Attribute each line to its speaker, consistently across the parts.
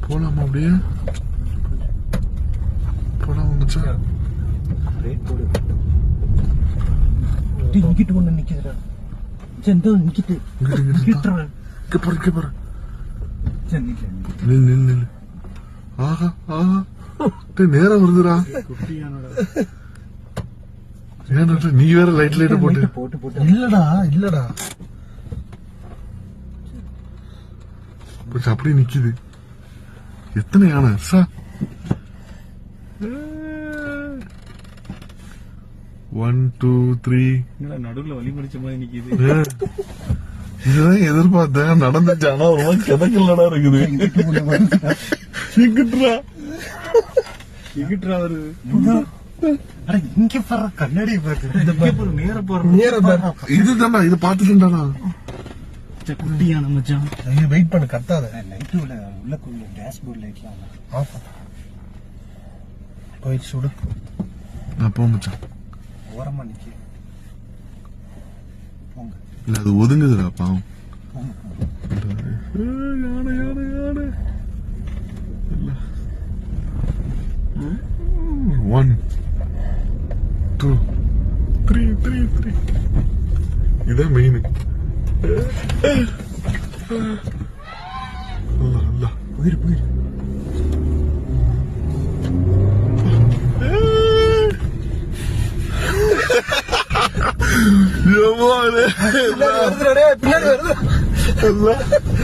Speaker 1: போலாமா அப்படியே போலாமா மச்சான்?
Speaker 2: இங்கிட்டு ஒண்ணு நிக்குதுடா. நிக்கிட்டு
Speaker 1: பாரு. நில்லு. ஆஹா நேரம் வருதுடா. ஏன்டா நீ வேற லைட் போட்டு இல்லடா கொஞ்சம் அப்படியே நிக்குது. எத்தனை யானை சா? 1 2 3
Speaker 2: நடுவுல வலி முடிச்ச மாதிரி நிக்குது.
Speaker 1: இதுதான் எதிர்பார்த்தேன். நடந்துச்சு. ஆனா ஒரு மாதிரி கிடக்கலடா இருக்குது.
Speaker 2: எங்கிட்டா வருது? இங்க பாரு, கண்ணாடி பாரு. நேர
Speaker 1: இதுதான்டா. இது பாத்துட்டேன்டா.
Speaker 2: குட்டியான மச்சான்.
Speaker 1: வெயிட் பண்ணு, கத்தாத.
Speaker 2: லைட் உள்ளக்குள்ள டேஷ்போர்ட் லைட்லாம்
Speaker 1: ஆஃப் போயிடுச்சு. விடு, நான் போ மச்சான்.
Speaker 2: ஓரமா நிக்க போங்க.
Speaker 1: இல்ல அது ஒதுங்குதுடா பாவம். யானை 1 2 3 இதான் மெயின்.
Speaker 2: போயிரு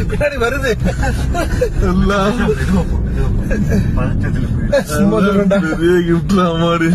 Speaker 2: பின்னாடி வருது.
Speaker 1: பெரிய கிஃப்ட் மாடு.